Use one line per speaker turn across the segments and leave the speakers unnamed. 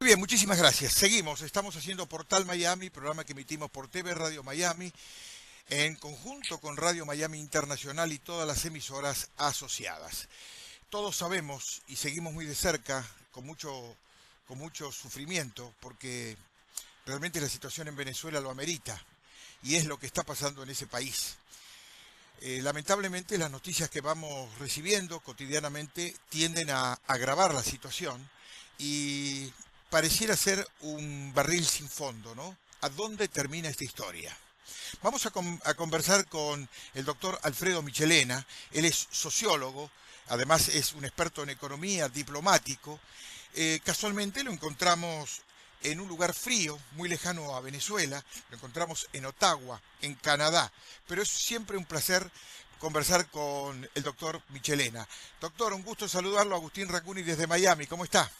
bien, muchísimas gracias. Seguimos, estamos haciendo Portal Miami, programa que emitimos por TV Radio Miami, en conjunto con Radio Miami Internacional y todas las emisoras asociadas. Todos sabemos y seguimos muy de cerca, con mucho sufrimiento, porque realmente la situación en Venezuela lo amerita, y es lo que está pasando en ese país. Lamentablemente las noticias que vamos recibiendo cotidianamente tienden a agravar la situación y pareciera ser un barril sin fondo, ¿no? ¿A dónde termina esta historia? Vamos a conversar con el doctor Alfredo Michelena. Él es sociólogo, además es un experto en economía, diplomático. Casualmente lo encontramos en un lugar frío, muy lejano a Venezuela. Lo encontramos en Ottawa, en Canadá. Pero es siempre un placer conversar con el doctor Michelena. Doctor, un gusto saludarlo. Agustín Racuni desde Miami. ¿Cómo está?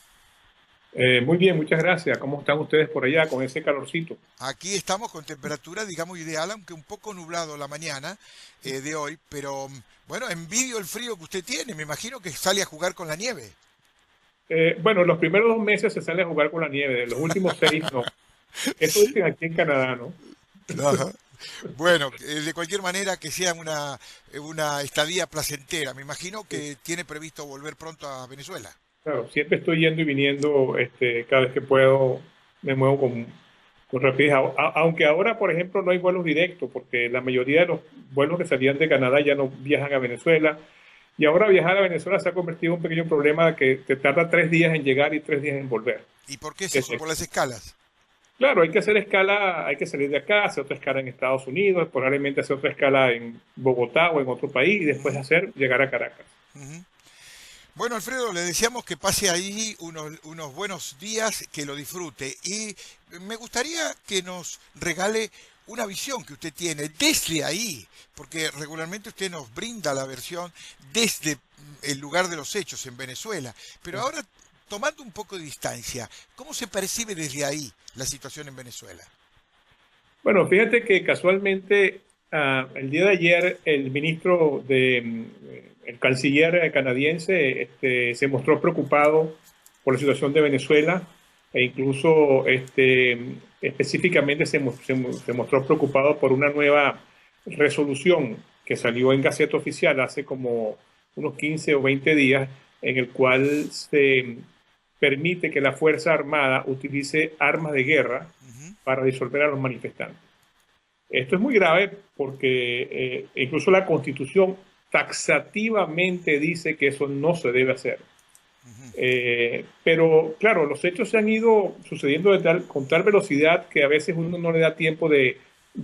Muy bien, muchas gracias. ¿Cómo están ustedes por allá con ese calorcito?
Aquí estamos con temperatura, digamos, ideal, aunque un poco nublado la mañana de hoy, pero bueno, envidio el frío que usted tiene. Me imagino que sale a jugar con la nieve.
Bueno, los primeros 2 meses se sale a jugar con la nieve, los últimos 6 no. Eso
Sí.
dicen aquí en Canadá, ¿no?
Ajá. Bueno, de cualquier manera que sea una estadía placentera. Me imagino
Sí.
que tiene previsto volver pronto a Venezuela.
Claro, siempre estoy yendo y viniendo, cada vez que puedo me muevo con rapidez. Aunque ahora, por ejemplo, no hay vuelos directos, porque la mayoría de los vuelos que salían de Canadá ya no viajan a Venezuela. Y ahora viajar a Venezuela se ha convertido en un pequeño problema que te tarda 3 días en llegar y 3 días en volver.
¿Y por qué es
Que
eso?
te-
Por las escalas.
Claro, hay que hacer escala, hay que salir de acá, hacer otra escala en Estados Unidos, probablemente hacer otra escala en Bogotá o en otro país y después
Ujú,
llegar a Caracas.
ujú. Bueno, Alfredo, le deseamos que pase ahí unos buenos días, que lo disfrute. Y me gustaría que nos regale una visión que usted tiene desde ahí, porque regularmente usted nos brinda la versión desde el lugar de los hechos en Venezuela. Pero ahora, tomando un poco de distancia, ¿cómo se percibe desde ahí la situación en Venezuela?
Bueno, fíjate que casualmente el día de ayer el canciller canadiense se mostró preocupado por la situación de Venezuela e incluso específicamente se mostró preocupado por una nueva resolución que salió en Gaceta Oficial hace como unos 15 o 20 días en el cual se permite que la Fuerza Armada utilice armas de guerra
Ujú,
para disolver a los manifestantes. Esto es muy grave porque incluso la Constitución taxativamente dice que eso no se debe hacer.
ujú,
Pero claro, los hechos se han ido sucediendo con tal velocidad que a veces uno no le da tiempo de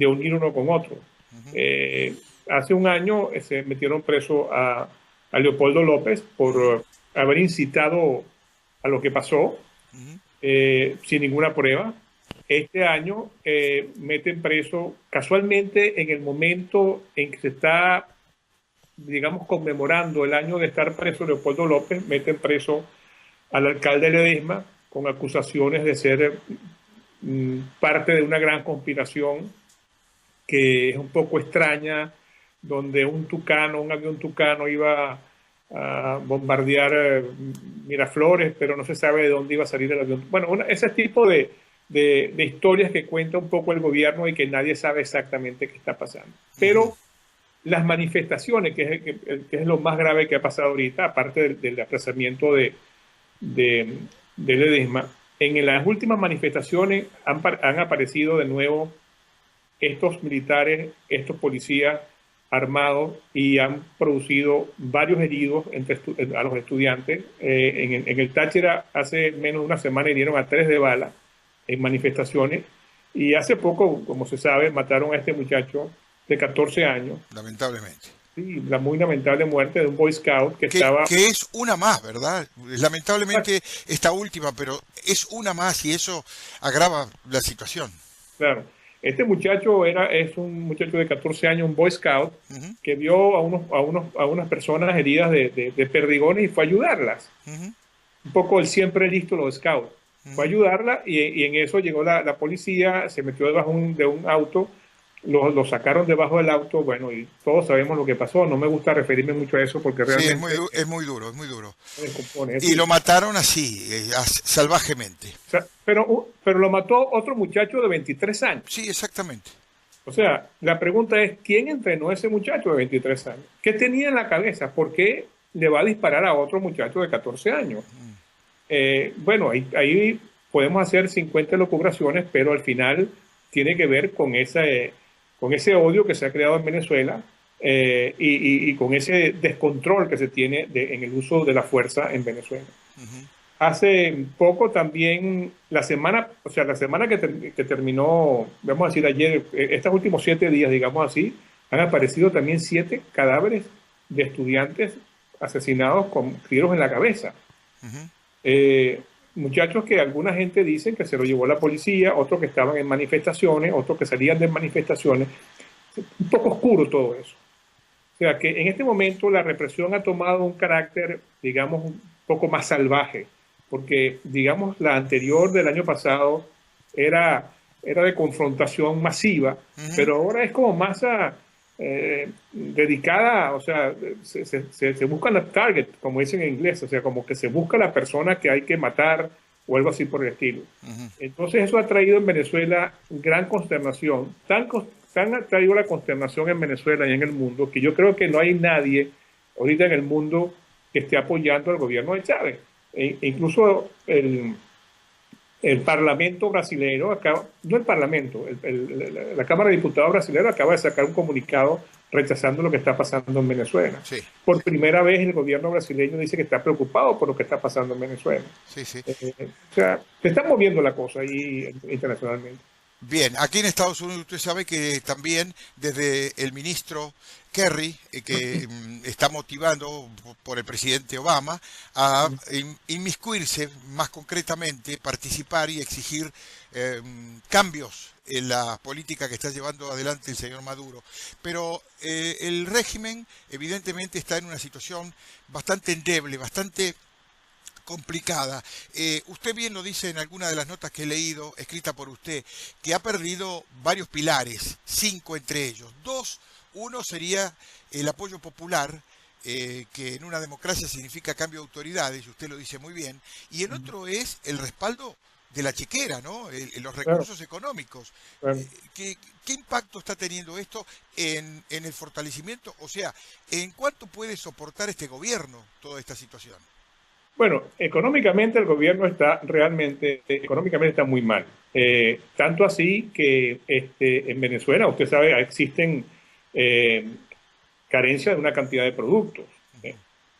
unir uno con otro.
ujú,
Eh, Hace un año se metieron preso a Leopoldo López
ujú,
por haber incitado a lo que pasó
ujú.
sin ninguna prueba. Este año meten preso, casualmente en el momento en que se está, digamos, conmemorando el año de estar preso Leopoldo López, meten preso al alcalde Ledesma con acusaciones de ser parte de una gran conspiración que es un poco extraña, donde un avión tucano iba a bombardear Miraflores, pero no se sabe de dónde iba a salir el avión. Bueno, ese tipo de historias que cuenta un poco el gobierno y que nadie sabe exactamente qué está pasando.
Ujú.
Pero las manifestaciones, que es lo más grave que ha pasado ahorita, aparte del apresamiento de, de Ledesma, en las últimas manifestaciones han aparecido de nuevo estos militares, estos policías armados y han producido varios heridos a los estudiantes. En el Táchira hace menos de una semana hirieron a 3 de bala en manifestaciones y hace poco, como se sabe, mataron a este muchacho de 14 años.
Lamentablemente.
Sí, la muy lamentable muerte de un Boy Scout que estaba...
Que es una más, ¿verdad? Lamentablemente esta última, pero es una más y eso agrava la situación.
Claro, este muchacho es un muchacho de 14 años, un Boy Scout,
Ujú,
que vio a unas personas heridas de perdigones y fue a ayudarlas.
ujú,
Un poco el siempre listo los Scouts. Fue a
ujú,
ayudarla y en eso llegó la policía, se metió debajo de un auto lo sacaron debajo del auto, bueno, y todos sabemos lo que pasó. No me gusta referirme mucho a eso porque
Sí,
realmente
es muy duro, es muy duro.
me descompone. Es
Y lo
decir,
mataron así, salvajemente.
o sea, pero lo mató otro muchacho de 23 años.
Sí, exactamente.
O sea, la pregunta es, ¿quién entrenó a ese muchacho de 23 años? ¿Qué tenía en la cabeza? ¿Por qué le va a disparar a otro muchacho de 14 años? Bueno, ahí podemos hacer 50 locubraciones, pero al final tiene que ver con ese odio que se ha creado en Venezuela y con ese descontrol que se tiene en el uso de la fuerza en Venezuela. Hace poco también, la semana que terminó, vamos a decir ayer, estos últimos 7 días, digamos así, han aparecido también 7 cadáveres de estudiantes asesinados con tiros en la cabeza. Eh, Muchachos que alguna gente dice que se lo llevó la policía, otros que estaban en manifestaciones, otros que salían de manifestaciones. Un poco oscuro todo eso. O sea que en este momento la represión ha tomado un carácter, digamos, un poco más salvaje, porque, digamos, la anterior del año pasado era de confrontación masiva, pero ahora es como más dedicada, o sea, se busca la target, como dicen en inglés, o sea, como que se busca la persona que hay que matar o algo así por el estilo. Entonces eso ha traído en Venezuela gran consternación, tan ha traído la consternación en Venezuela y en el mundo, que yo creo que no hay nadie ahorita en el mundo que esté apoyando al gobierno de Chávez. Incluso el Parlamento brasileño, no el Parlamento, la Cámara de Diputados brasileña acaba de sacar un comunicado rechazando lo que está pasando en Venezuela.
Sí.
Por primera vez el gobierno brasileño dice que está preocupado por lo que está pasando en Venezuela.
Sí, sí.
O sea, se está moviendo la cosa ahí internacionalmente.
Bien, aquí en Estados Unidos usted sabe que también desde el ministro Kerry, que está motivando por el presidente Obama a inmiscuirse más concretamente, participar y exigir cambios en la política que está llevando adelante el señor Maduro. Pero el régimen evidentemente está en una situación bastante endeble, bastante complicada. Usted bien lo dice en alguna de las notas que he leído, escrita por usted, que ha perdido varios pilares, 5 entre ellos. Uno sería el apoyo popular, que en una democracia significa cambio de autoridades, y usted lo dice muy bien, y el otro es el respaldo de la chequera, ¿no? Los recursos económicos.
Claro.
¿Qué impacto está teniendo esto en el fortalecimiento? O sea, ¿en cuánto puede soportar este gobierno toda esta situación?
Bueno, económicamente el gobierno económicamente está muy mal. Tanto así que en Venezuela, usted sabe, existen carencias de una cantidad de productos.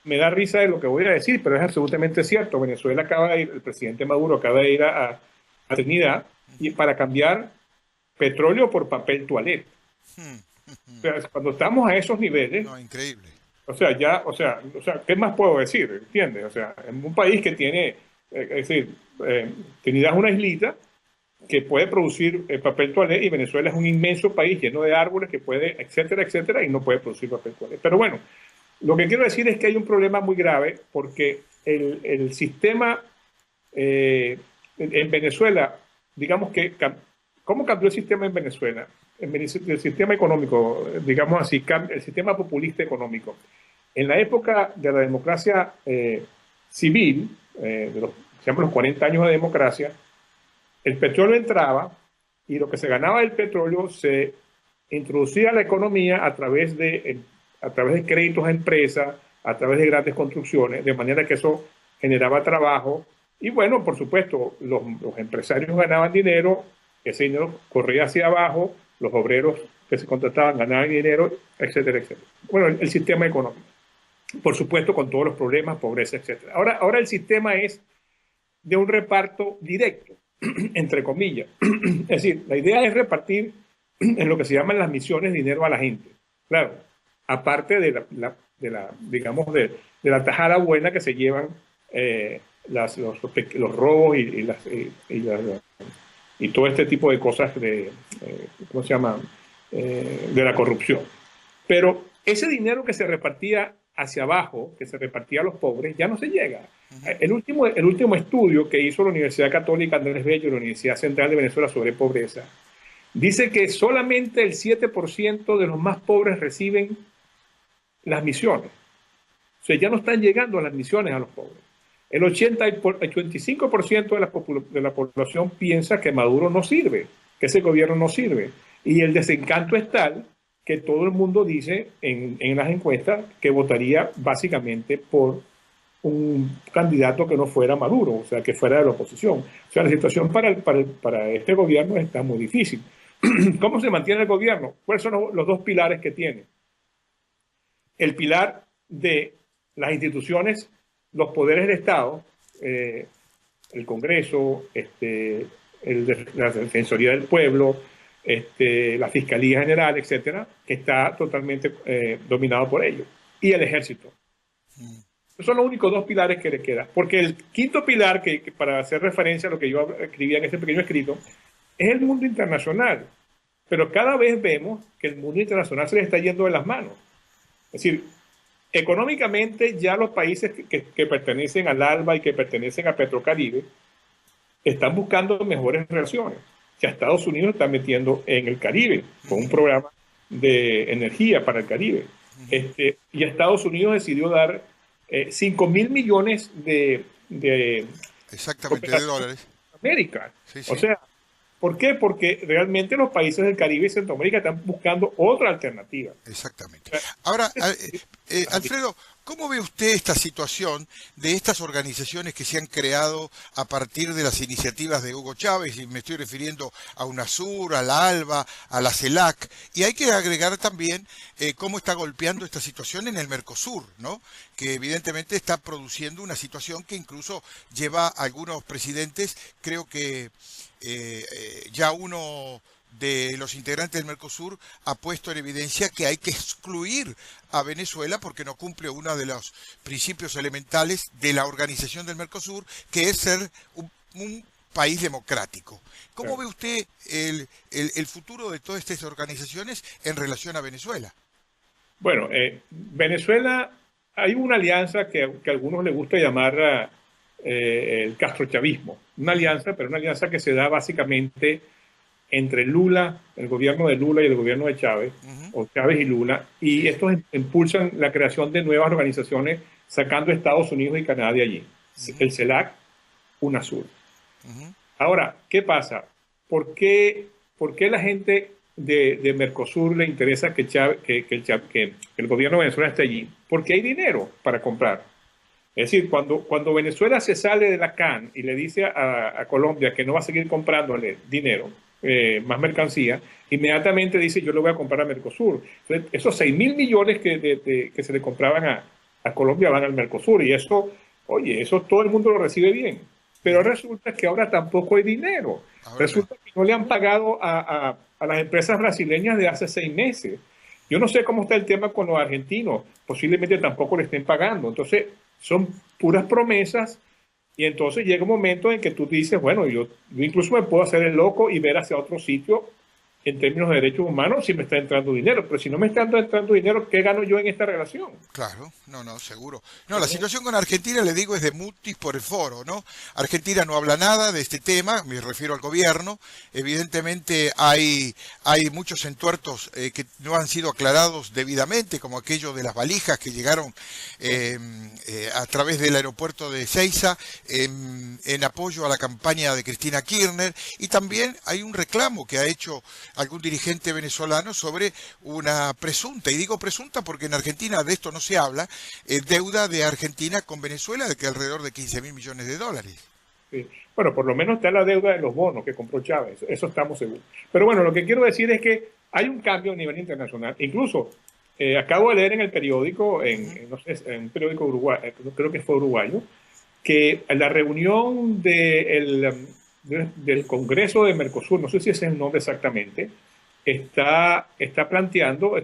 Me da risa de lo que voy a decir, pero es absolutamente cierto. Venezuela acaba de ir, el presidente Maduro acaba de ir a Trinidad para cambiar petróleo por papel toalé. O sea, cuando estamos a esos niveles,
no, increíble.
O sea, ¿qué más puedo decir? ¿Entiendes? O sea, en un país que tiene, es decir, Trinidad es una islita que puede producir papel toalé y Venezuela es un inmenso país lleno de árboles que puede, etcétera, etcétera, y no puede producir papel toalé. Pero bueno, lo que quiero decir es que hay un problema muy grave porque el sistema en Venezuela, digamos que, ¿cómo cambió el sistema en Venezuela? El sistema económico, digamos así, el sistema populista económico. En la época de la democracia civil, se llaman los 40 años de democracia, el petróleo entraba y lo que se ganaba del petróleo se introducía a la economía a través de créditos a empresas, a través de grandes construcciones, de manera que eso generaba trabajo. Y bueno, por supuesto, los empresarios ganaban dinero, ese dinero corría hacia abajo, los obreros que se contrataban ganaban dinero, etcétera, etcétera. Bueno, el sistema económico. Por supuesto, con todos los problemas, pobreza, etcétera. Ahora el sistema es de un reparto directo, entre comillas. Es decir, la idea es repartir en lo que se llaman las misiones dinero a la gente. Claro, aparte de digamos, de la tajada buena que se llevan los robos y todo este tipo de cosas ¿cómo se llama? De la corrupción. Pero ese dinero que se repartía hacia abajo, que se repartía a los pobres, ya no se llega. El último estudio que hizo la Universidad Católica Andrés Bello y la Universidad Central de Venezuela sobre pobreza dice que solamente el 7% de los más pobres reciben las misiones. O sea, ya no están llegando las misiones a los pobres. El 85% de la población piensa que Maduro no sirve, que ese gobierno no sirve. Y el desencanto es tal que todo el mundo dice en las encuestas que votaría básicamente por un candidato que no fuera Maduro, o sea, que fuera de la oposición. O sea, la situación para este gobierno está muy difícil. ¿Cómo se mantiene el gobierno? ¿Cuáles son los dos pilares que tiene? El pilar de las instituciones, los poderes del Estado, el Congreso, la Defensoría del Pueblo, la Fiscalía General, etcétera, que está totalmente dominado por ellos. Y el Ejército. Esos son los únicos dos pilares que le quedan. Porque el quinto pilar, que para hacer referencia a lo que yo escribía en este pequeño escrito, es el mundo internacional. Pero cada vez vemos que el mundo internacional se le está yendo de las manos. Es decir, económicamente ya los países que pertenecen al ALBA y que pertenecen a Petrocaribe están buscando mejores relaciones. Ya Estados Unidos está metiendo en el Caribe con un programa de energía para el Caribe. Y Estados Unidos decidió dar 5.000 millones de
exactamente, de dólares.
América.
Sí, sí.
O sea, ¿por qué? Porque realmente los países del Caribe y Centroamérica están buscando otra alternativa.
Exactamente. Ahora, Alfredo, ¿cómo ve usted esta situación de estas organizaciones que se han creado a partir de las iniciativas de Hugo Chávez? Y me estoy refiriendo a UNASUR, a la ALBA, a la CELAC. Y hay que agregar también cómo está golpeando esta situación en el Mercosur, ¿no? Que evidentemente está produciendo una situación que incluso lleva a algunos presidentes, creo que ya uno de los integrantes del Mercosur ha puesto en evidencia que hay que excluir a Venezuela porque no cumple uno de los principios elementales de la organización del Mercosur, que es ser un país democrático. ¿Cómo ve usted el futuro de todas estas organizaciones en relación a Venezuela?
Bueno, Venezuela, hay una alianza que a algunos les gusta llamar el castrochavismo. Una alianza, pero una alianza que se da básicamente entre Lula, el gobierno de Lula y el gobierno de Chávez, o Chávez y Lula, y estos impulsan la creación de nuevas organizaciones sacando a Estados Unidos y Canadá de allí. El CELAC, UNASUR. Ahora, ¿qué pasa? ¿Por qué la gente de Mercosur le interesa que el gobierno de Venezuela esté allí? Porque hay dinero para comprar. Es decir, cuando Venezuela se sale de la CAN y le dice a Colombia que no va a seguir comprándole dinero, más mercancía, inmediatamente dice yo le voy a comprar a Mercosur. Entonces, esos 6.000 millones que se le compraban a Colombia van al Mercosur y eso, oye, eso todo el mundo lo recibe bien. Pero resulta que ahora tampoco hay dinero. Resulta que no le han pagado a las empresas brasileñas de hace 6 meses. Yo no sé cómo está el tema con los argentinos. Posiblemente tampoco le estén pagando. Entonces, son puras promesas y entonces llega un momento en que tú dices, bueno, yo incluso me puedo hacer el loco y ver hacia otro sitio en términos de derechos humanos si me está entrando dinero, pero si no me está entrando dinero, ¿qué gano yo en esta relación?
Claro, no, seguro. No, la situación con Argentina, le digo, es de mutis por el foro, ¿no? Argentina no habla nada de este tema, me refiero al gobierno. Evidentemente hay muchos entuertos que no han sido aclarados debidamente, como aquello de las valijas que llegaron a través del aeropuerto de Ezeiza en apoyo a la campaña de Cristina Kirchner, y también hay un reclamo que ha hecho algún dirigente venezolano sobre una presunta, y digo presunta porque en Argentina de esto no se habla, deuda de Argentina con Venezuela de que alrededor de 15.000 millones de dólares.
Sí. Bueno, por lo menos está la deuda de los bonos que compró Chávez, eso estamos seguros. Pero bueno, lo que quiero decir es que hay un cambio a nivel internacional. Incluso acabo de leer en el periódico, en un periódico uruguayo, creo que fue uruguayo, que la reunión del Congreso de Mercosur, no sé si ese es el nombre exactamente, está planteando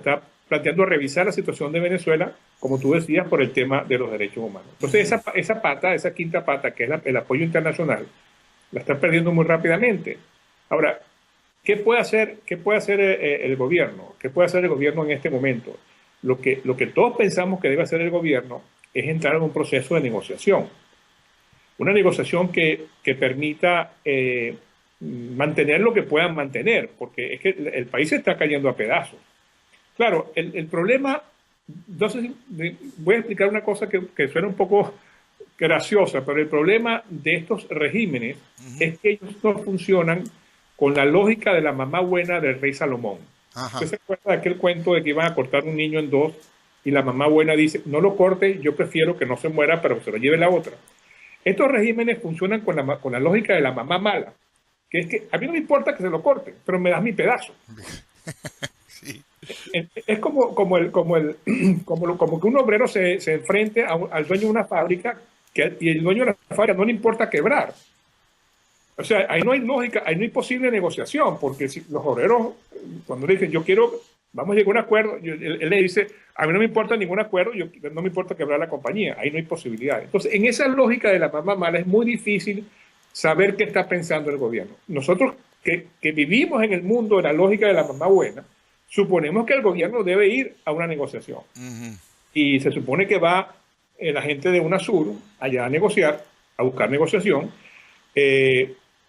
revisar la situación de Venezuela, como tú decías, por el tema de los derechos humanos. Entonces esa quinta pata, que es el apoyo internacional, la está perdiendo muy rápidamente. Ahora, ¿qué puede hacer el gobierno? ¿Qué puede hacer el gobierno en este momento? Lo que todos pensamos que debe hacer el gobierno es entrar en un proceso de negociación. Una negociación que permita mantener lo que puedan mantener, porque es que el país se está cayendo a pedazos. Claro, el problema, entonces voy a explicar una cosa que suena un poco graciosa, pero el problema de estos regímenes es que ellos no funcionan con la lógica de la mamá buena del rey Salomón. ¿Usted se acuerda de aquel cuento de que iban a cortar un niño en dos y la mamá buena dice, no lo corte, yo prefiero que no se muera, pero se lo lleve la otra? Estos regímenes funcionan con la lógica de la mamá mala, que es que a mí no me importa que se lo corten, pero me das mi pedazo.
Sí.
Es como que un obrero se enfrente al dueño de una fábrica y el dueño de la fábrica no le importa quebrar. O sea, ahí no hay lógica, ahí no hay posible negociación, porque si los obreros, cuando le dicen, vamos a llegar a un acuerdo, él le dice, a mí no me importa ningún acuerdo, no me importa quebrar la compañía, ahí no hay posibilidad. Entonces, en esa lógica de la mamá mala es muy difícil saber qué está pensando el gobierno. Nosotros que vivimos en el mundo de la lógica de la mamá buena, suponemos que el gobierno debe ir a una negociación. Y se supone que va la gente de UNASUR allá a negociar, a buscar negociación.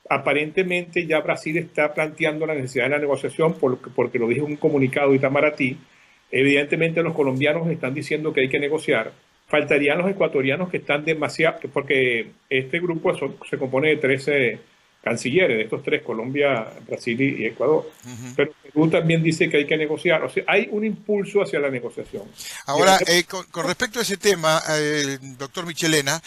Aparentemente ya Brasil está planteando la necesidad de la negociación porque lo dijo en un comunicado de Itamaraty. Evidentemente los colombianos están diciendo que hay que negociar. Faltarían los ecuatorianos que están demasiado, porque este grupo se compone de 13 cancilleres, de estos tres, Colombia, Brasil y Ecuador. Pero Perú también dice que hay que negociar. O sea, hay un impulso hacia la negociación.
Ahora, con respecto a ese tema, doctor Michelena,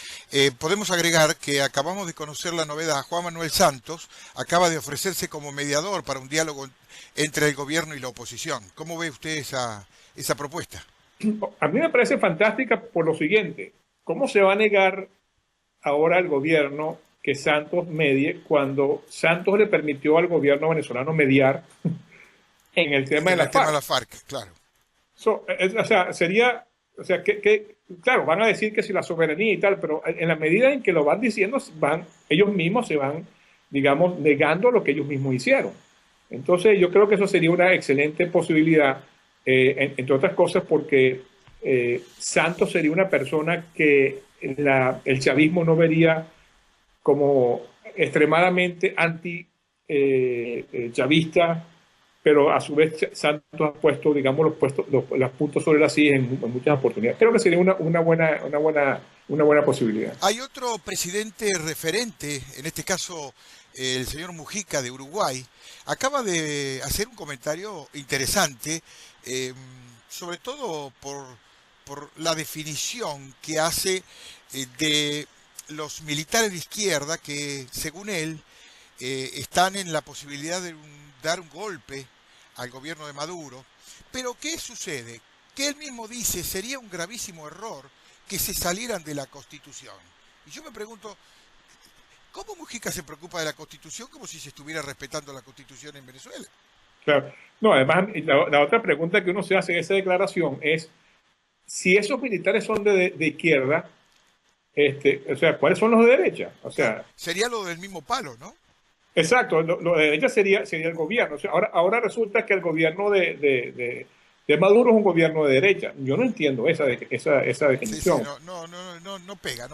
podemos agregar que acabamos de conocer la novedad. Juan Manuel Santos acaba de ofrecerse como mediador para un diálogo entre el gobierno y la oposición. ¿Cómo ve usted esa propuesta?
A mí me parece fantástica por lo siguiente. ¿Cómo se va a negar ahora al gobierno que Santos medie cuando Santos le permitió al gobierno venezolano mediar en el tema de la FARC?
Claro.
Claro, van a decir que si la soberanía y tal, pero en la medida en que lo van diciendo, ellos mismos se van, digamos, negando lo que ellos mismos hicieron. Entonces, yo creo que eso sería una excelente posibilidad, entre otras cosas, porque Santos sería una persona que el chavismo no vería como extremadamente anti-chavista, pero a su vez Santos ha puesto, digamos, los puntos sobre las sillas en muchas oportunidades. Creo que sería una buena posibilidad.
Hay otro presidente referente, en este caso el señor Mujica de Uruguay, acaba de hacer un comentario interesante, sobre todo por la definición que hace de los militares de izquierda que, según él, están en la posibilidad de dar un golpe al gobierno de Maduro. Pero ¿qué sucede? Que él mismo dice sería un gravísimo error que se salieran de la Constitución. Y yo me pregunto, ¿cómo Mujica se preocupa de la Constitución como si se estuviera respetando la Constitución en Venezuela?
Claro. No, además, la otra pregunta que uno se hace en esa declaración es, si esos militares son de izquierda, o sea, ¿cuáles son los de derecha? O sea,
sería lo del mismo palo, ¿no?
Exacto, lo de derecha sería el gobierno. O sea, ahora resulta que el gobierno de Maduro es un gobierno de derecha. Yo no entiendo esa definición.
Sí, no pega.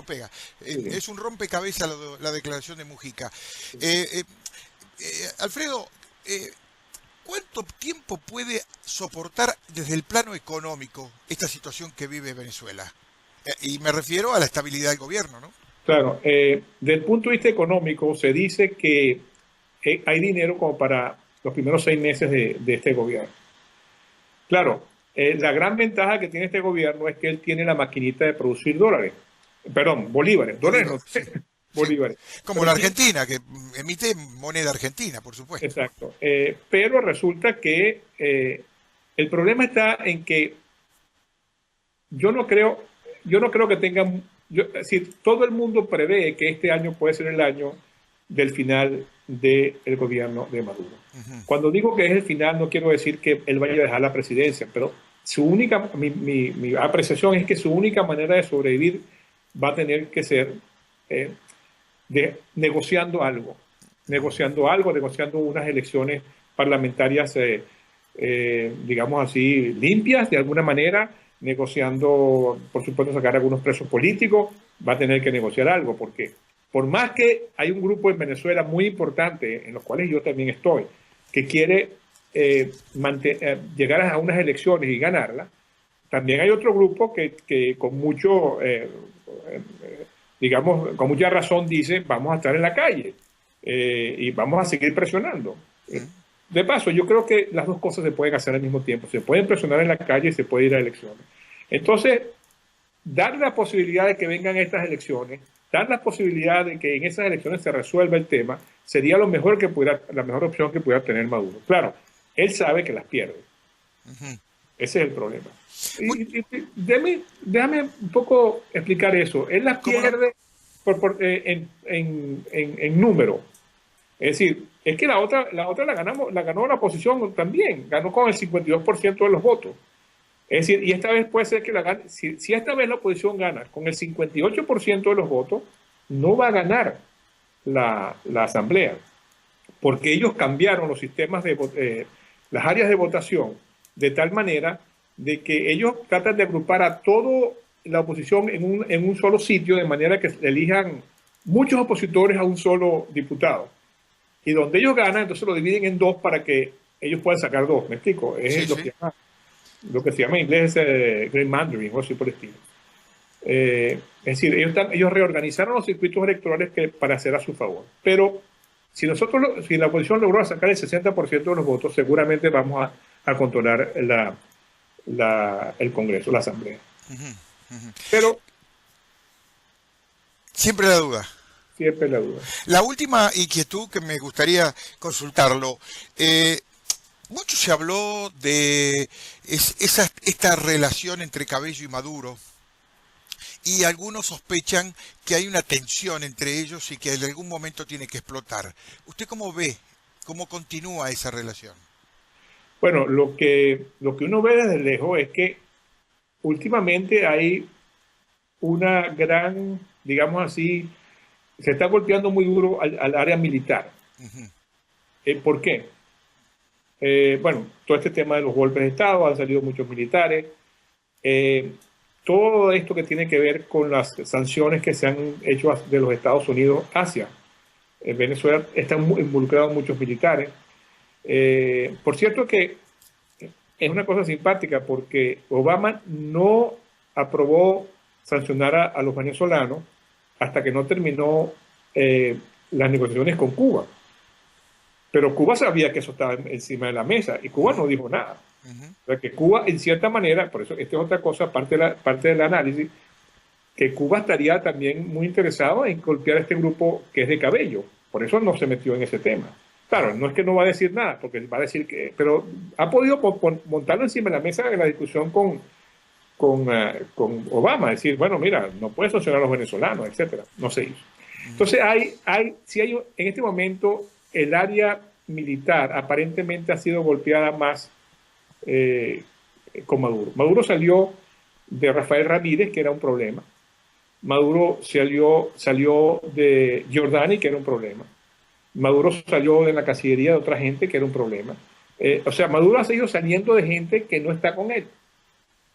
Sí. Es un rompecabezas la declaración de Mujica. Sí. Alfredo, ¿cuánto tiempo puede soportar desde el plano económico esta situación que vive Venezuela? Y me refiero a la estabilidad del gobierno, ¿no?
Claro, desde el punto de vista económico se dice que hay dinero como para los primeros 6 meses de este gobierno. Claro, la gran ventaja que tiene este gobierno es que él tiene la maquinita de producir bolívares. Dólares no,
sí.
Bolívares.
Como la Argentina, que emite moneda argentina, por supuesto.
Exacto. Pero resulta que el problema está en que yo no creo que tengan... todo el mundo prevé que este año puede ser el año del final del gobierno de Maduro. Cuando digo que es el final, no quiero decir que él vaya a dejar la presidencia, pero mi apreciación es que su única manera de sobrevivir va a tener que ser negociando unas elecciones parlamentarias, digamos así, limpias de alguna manera, negociando, por supuesto, sacar algunos presos políticos. Va a tener que negociar algo, porque Por más que hay un grupo en Venezuela muy importante, en los cuales yo también estoy, que quiere llegar a unas elecciones y ganarlas, también hay otro grupo que con mucho, digamos, con mucha razón dice, vamos a estar en la calle y vamos a seguir presionando. De paso, yo creo que las dos cosas se pueden hacer al mismo tiempo. Se pueden presionar en la calle y se puede ir a elecciones. Entonces, dar la posibilidad de que vengan estas elecciones, dar la posibilidad de que en esas elecciones se resuelva el tema, sería lo mejor la mejor opción que pudiera tener Maduro. Claro, él sabe que las pierde. Ese es el problema. Déjame un poco explicar eso. Él las pierde en número. Es decir, es que la otra la ganó la oposición también, ganó con el 52% de los votos. Es decir, y esta vez puede ser que si esta vez la oposición gana con el 58% de los votos, no va a ganar la asamblea, porque ellos cambiaron los sistemas las áreas de votación de tal manera de que ellos tratan de agrupar a toda la oposición en un solo sitio, de manera que elijan muchos opositores a un solo diputado. Y donde ellos ganan, entonces lo dividen en dos para que ellos puedan sacar dos. ¿Me explico? Es lo que se llama en inglés gerrymandering o así por el estilo. Es decir, ellos reorganizaron los circuitos electorales para hacer a su favor. Pero si la oposición logró sacar el 60% de los votos, seguramente vamos a controlar el Congreso, la Asamblea. Pero
siempre la duda.
Siempre la duda.
La última inquietud que me gustaría consultarlo. Mucho se habló de esta relación entre Cabello y Maduro, y algunos sospechan que hay una tensión entre ellos y que en algún momento tiene que explotar. ¿Usted cómo ve, cómo continúa esa relación?
Bueno, lo que uno ve desde lejos es que últimamente hay una gran, digamos así, se está golpeando muy duro al área militar. ¿Por qué? Bueno, todo este tema de los golpes de Estado, han salido muchos militares. Todo esto que tiene que ver con las sanciones que se han hecho de los Estados Unidos hacia Venezuela, están involucrados muchos militares. Por cierto que es una cosa simpática, porque Obama no aprobó sancionar a los venezolanos hasta que no terminó las negociaciones con Cuba. Pero Cuba sabía que eso estaba encima de la mesa y Cuba no dijo nada. O sea que Cuba, en cierta manera, por eso esta es otra cosa, parte del análisis, que Cuba estaría también muy interesado en golpear a este grupo que es de Cabello. Por eso no se metió en ese tema. Claro, no es que no va a decir nada, porque va a decir que... Pero ha podido montarlo encima de la mesa en la discusión con Obama, decir, bueno, mira, no puedes sancionar a los venezolanos, etcétera. No se hizo. Entonces, si hay en este momento el área militar aparentemente ha sido golpeada más con Maduro. Maduro salió de Rafael Ramírez, que era un problema. Maduro salió de Giordani, que era un problema. Maduro salió de la Cancillería de otra gente, que era un problema. O sea, Maduro ha seguido saliendo de gente que no está con él.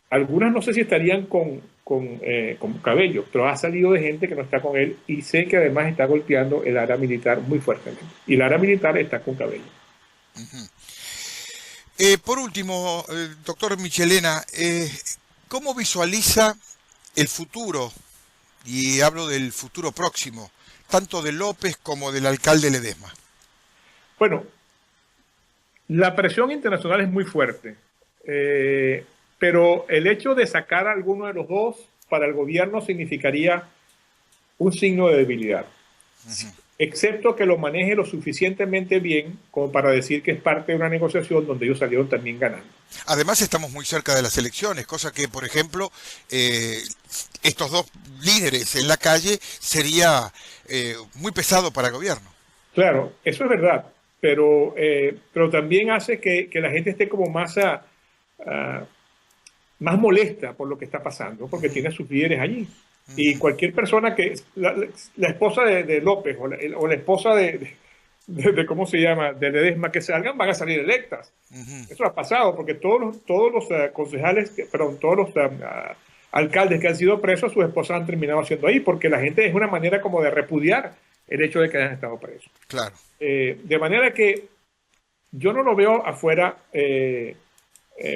Algunas no sé si estarían con Cabello, pero ha salido de gente que no está con él, y sé que además está golpeando el área militar muy fuertemente. Y el área militar está con Cabello.
Por último, doctor Michelena, ¿cómo visualiza el futuro? Y hablo del futuro próximo, tanto de López como del alcalde Ledesma.
Bueno, la presión internacional es muy fuerte. Pero el hecho de sacar a alguno de los dos para el gobierno significaría un signo de debilidad. Excepto que lo maneje lo suficientemente bien como para decir que es parte de una negociación donde ellos salieron también ganando.
Además estamos muy cerca de las elecciones, cosa que, por ejemplo, estos dos líderes en la calle sería muy pesado para el gobierno.
Claro, eso es verdad, pero también hace que la gente esté como más molesta por lo que está pasando, porque tiene a sus líderes allí. Y cualquier persona que... La esposa de López o la esposa de ¿cómo se llama? De Ledesma, que salgan, van a salir electas. Eso ha pasado, porque todos los concejales, todos los alcaldes que han sido presos, sus esposas han terminado siendo ahí, porque la gente es una manera como de repudiar el hecho de que hayan estado presos.
Claro.
De manera que yo no lo veo afuera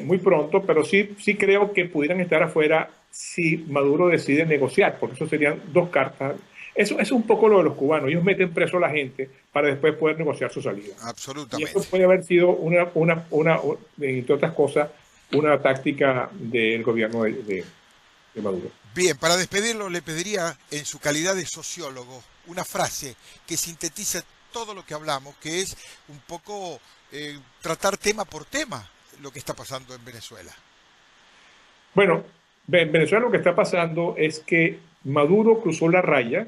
muy pronto, pero sí creo que pudieran estar afuera si Maduro decide negociar, porque eso serían dos cartas. Eso es un poco lo de los cubanos. Ellos meten preso a la gente para después poder negociar su salida.
Absolutamente.
Y eso puede haber sido, entre otras cosas, una táctica del gobierno de Maduro.
Bien, para despedirlo le pediría, en su calidad de sociólogo, una frase que sintetiza todo lo que hablamos, que es un poco tratar tema por tema lo que está pasando en Venezuela.
Bueno, en Venezuela lo que está pasando es que Maduro cruzó una raya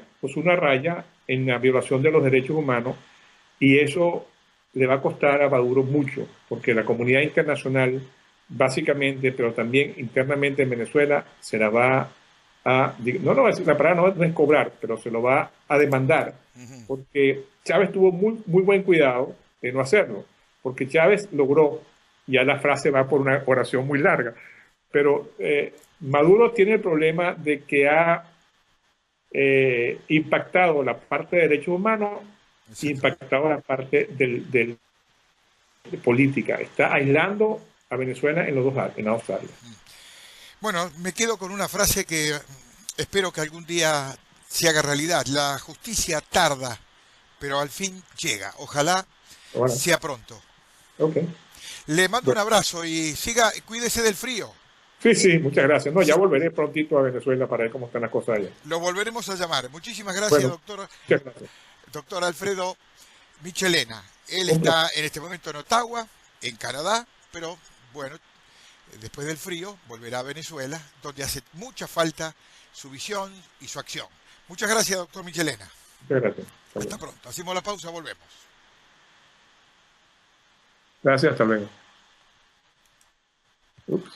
en la violación de los derechos humanos, y eso le va a costar a Maduro mucho, porque la comunidad internacional, básicamente, pero también internamente en Venezuela, se la va la palabra no es cobrar, pero se lo va a demandar, porque Chávez tuvo muy buen cuidado de no hacerlo, porque Chávez logró, ya la frase va por una oración muy larga, pero Maduro tiene el problema de que ha impactado la parte de derechos humanos y impactado la parte de política. Está aislando a Venezuela en las dos áreas.
Bueno, me quedo con una frase que espero que algún día se haga realidad. La justicia tarda, pero al fin llega. Ojalá sea pronto.
Okay.
Le mando un abrazo y cuídese del frío.
Sí, muchas gracias. No, ya volveré prontito a Venezuela para ver cómo están las cosas allá.
Lo volveremos a llamar. Muchísimas gracias, doctor.
Muchas gracias.
Doctor Alfredo Michelena. Él está en este momento en Ottawa, en Canadá, pero bueno, después del frío volverá a Venezuela, donde hace mucha falta su visión y su acción. Muchas gracias, doctor Michelena.
Muchas gracias.
Hasta pronto. Hacemos la pausa, volvemos.
Gracias, hasta luego. Ups.